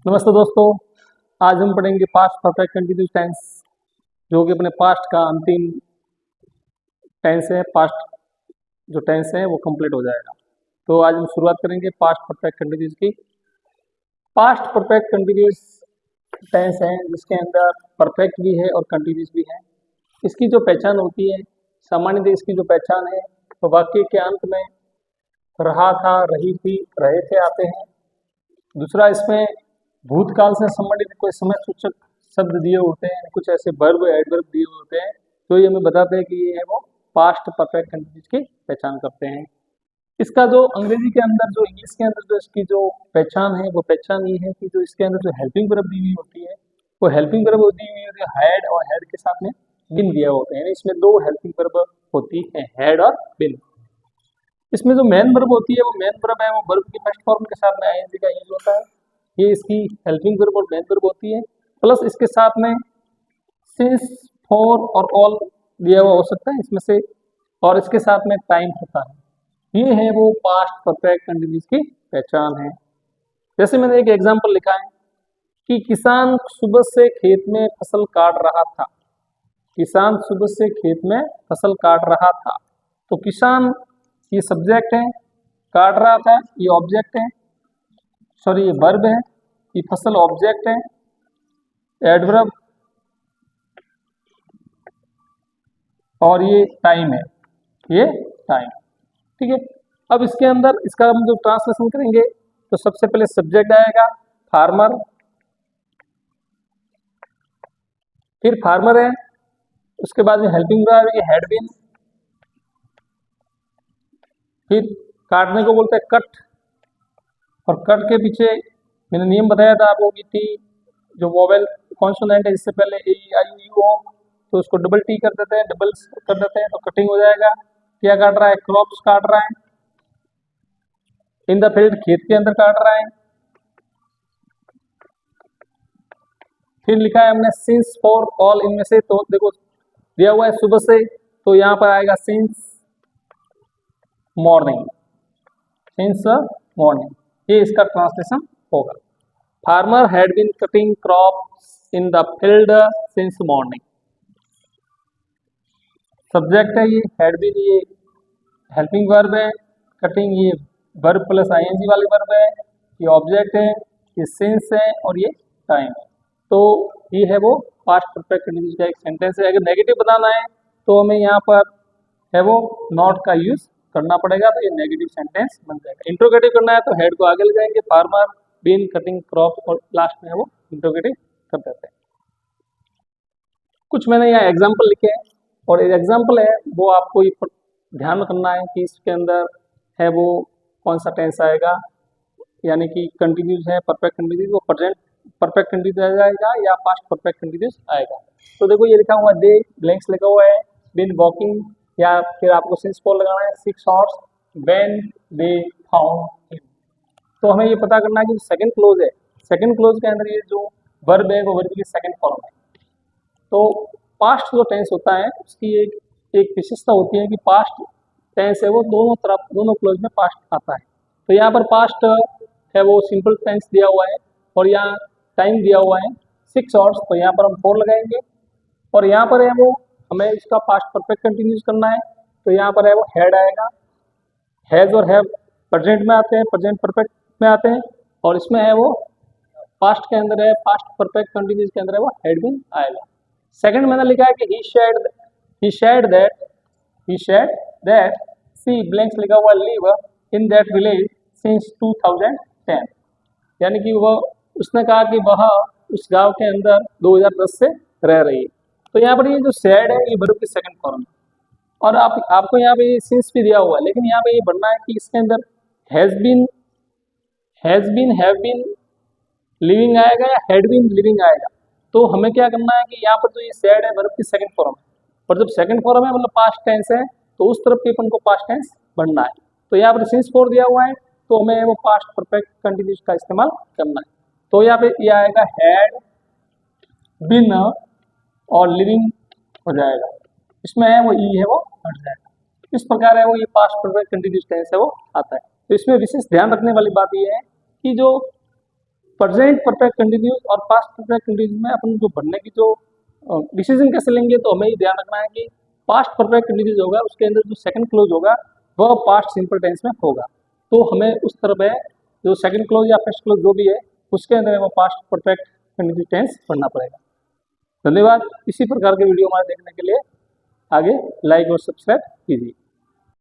नमस्ते दोस्तों। आज हम पढ़ेंगे पास्ट परफेक्ट कंटिन्यूस टेंस, जो कि अपने पास्ट का अंतिम टेंस है। पास्ट जो टेंस है वो कंप्लीट हो जाएगा। तो आज हम शुरुआत करेंगे पास्ट परफेक्ट कंटिन्यूस की। पास्ट परफेक्ट कंटिन्यूस टेंस है जिसके अंदर परफेक्ट भी है और कंटिन्यूस भी है। इसकी जो पहचान होती है, सामान्यतः इसकी जो पहचान है तो वाक्य के अंत में रहा था, रही थी, रहे थे आते हैं। दूसरा, इसमें भूतकाल से संबंधित कोई समय सूचक शब्द दिए होते हैं, कुछ ऐसे वर्ब एडवर्ब दिए होते हैं जो ये हमें बताते हैं कि ये है वो पास्ट परफेक्ट कंटिन्यूस की पहचान करते हैं। इसका जो अंग्रेजी के अंदर, जो इंग्लिश के अंदर जो इसकी जो पहचान है वो पहचान ये है कि जो इसके अंदर जो हेल्पिंग वर्ब दी हुई होती है वो हेल्पिंग वर्ब दी हुई होती है हैड, और हैड के साथ में बिन दिया होते हैं। इसमें दो हेल्पिंग वर्ब होती है, हैड और बिन। इसमें जो मेन वर्ब होती है वो मेन वर्ब है, वो वर्ब की फर्स्ट फॉर्म के साथ में आईएनजी का यूज होता है। ये इसकी हेल्पिंग वर्ब और मेन वर्ब होती है। प्लस इसके साथ में सिंस, फॉर और ऑल दिया हुआ हो सकता है इसमें से, और इसके साथ में टाइम होता है। ये है वो पास्ट परफेक्ट कंटिन्यूस की पहचान है। जैसे मैंने एक एग्जांपल लिखा है कि किसान सुबह से खेत में फसल काट रहा था। किसान सुबह से खेत में फसल काट रहा था। तो किसान ये सब्जेक्ट है, काट रहा था ये ऑब्जेक्ट है, सॉरी ये वर्ब है, ये फसल ऑब्जेक्ट है, एडवर्ब, और ये टाइम है, ये टाइम। ठीक है। अब इसके अंदर इसका हम जो ट्रांसलेशन करेंगे तो सबसे पहले सब्जेक्ट आएगा फार्मर, फिर फार्मर है, उसके बाद में हेल्पिंग वर्ब आएगी हैड बीन, फिर काटने को बोलते हैं कट, और कट के पीछे मैंने नियम बताया था आपको कि टी जो वोवेल कॉन्सोनेंट है इससे पहले ए आई यू हो तो उसको डबल टी कर देते हैं, डबल कर देते हैं तो कटिंग हो जाएगा। क्या काट रहा है? क्रॉप्स काट रहा है। इन द फील्ड, खेत के अंदर काट रहा है। फिर लिखा है हमने सिंस, फॉर, ऑल, इनमें से। तो देखो दिया हुआ है सुबह से, तो यहाँ पर आएगा सिंस मॉर्निंग, सिंस मॉर्निंग, ये इसका ट्रांसलेशन होगा। Farmer had been cutting crops in the field since morning. Subject है ये, हैड बीन ये हेल्पिंग वर्ब है, कटिंग ये वर्ब प्लस आईएनजी वाली वर्ब है, ये ऑब्जेक्ट है, ये सिंस है, और ये टाइम है। तो ये है वो पास्ट परफेक्ट कंटिन्यूस का एक सेंटेंस है। अगर नेगेटिव बताना है तो हमें यहाँ पर है वो नॉट का यूज करना पड़ेगा, तो ये नेगेटिव सेंटेंस बन जाएगा। इंट्रोगेटिव करना है तो हेड को आगे ले जाएंगे, फार्मर बीन कटिंग क्रॉप, और लास्ट में है वो इंट्रोगेटिव कर देते हैं। कुछ मैंने यहाँ एग्जाम्पल लिखे हैं, और एक एग्जाम्पल है वो आपको ये ध्यान में करना है कि इसके अंदर है वो कौन सा टेंस आएगा, यानी कि कंटिन्यूस है परफेक्ट कंटिन्यूस, वो प्रेजेंट परफेक्ट कंटिन्यूस आएगा या पास्ट परफेक्ट कंटिन्यूस आएगा। तो देखो ये लिखा हुआ दे, ब्लैंक्स लिखा हुआ है, बिन वॉकिंग, या फिर आपको सिंस फॉर लगाना है 6 hours when they found him. तो हमें ये पता करना है कि सेकंड क्लोज है, सेकंड क्लोज के अंदर ये जो वर्ब है वो वर्ब की सेकंड फॉर्म है। तो पास्ट जो टेंस होता है उसकी एक विशेषता होती है कि पास्ट टेंस है वो दोनों तरफ, दोनों क्लोज में पास्ट आता है। तो यहाँ पर पास्ट है वो सिंपल टेंस दिया हुआ है, और यहाँ टाइम दिया हुआ है 6 आवर्स, तो यहाँ पर हम 4 लगाएंगे। और यहाँ पर है वो हमें इसका पास्ट परफेक्ट कंटिन्यूस करना है, तो यहाँ पर है वो हैड आएगा। हैज और हैव प्रेजेंट में आते हैं, प्रेजेंट परफेक्ट में आते हैं, और इसमें है वो पास्ट के अंदर है, पास्ट परफेक्ट कंटिन्यूस के अंदर है वो हैड बीन आएगा। सेकंड मैंने लिखा है कि he shared that she blanks लिखा हुआ live in that village since 2010, यानी कि वह, उसने कहा कि वह उस गांव के अंदर 2010 से रह रही है। तो यहाँ पर ये जो सैड है ये वर्ब की सेकंड फॉर्म है, और आपको यहाँ पे सिंस भी दिया हुआ है, लेकिन यहाँ पे ये बढ़ना है कि इसके अंदर has been, have been, living आएगा या हैड बीन लिविंग आएगा। तो हमें क्या करना है कि यहाँ पर जो ये सैड है वर्ब की सेकंड फॉर्म है, और जब सेकंड फॉर्म है मतलब पास्ट टेंस है, तो उस तरफ के अपन को पास्ट टेंस बनना है। तो यहाँ पर सिंस फॉर दिया हुआ है, तो हमें वो पास्ट परफेक्ट कंटिन्यूस का इस्तेमाल करना है। तो यहाँ पे ये आएगा हैड बीन और लिविंग हो जाएगा, इसमें है वो ई है वो हट जाएगा। इस प्रकार है वो ये पास्ट परफेक्ट कंटिन्यूस टेंस है वो आता है। तो इसमें विशेष ध्यान रखने वाली बात ये है कि जो प्रेजेंट परफेक्ट कंटिन्यूस और पास्ट परफेक्ट कंटिन्यूस में अपन जो बनने की जो डिसीजन कैसे लेंगे, तो हमें ये ध्यान रखना है कि पास्ट परफेक्ट कंटिन्यूस होगा उसके अंदर जो सेकंड क्लोज होगा वह पास्ट सिंपल टेंस में होगा। तो हमें उस तरफ है जो सेकंड क्लोज या फर्स्ट क्लोज जो भी है उसके अंदर हमें पास्ट परफेक्ट कंटिन्यूस टेंस पढ़ना पड़ेगा। धन्यवाद। इसी प्रकार के वीडियो हमारे देखने के लिए आगे लाइक और सब्सक्राइब कीजिए।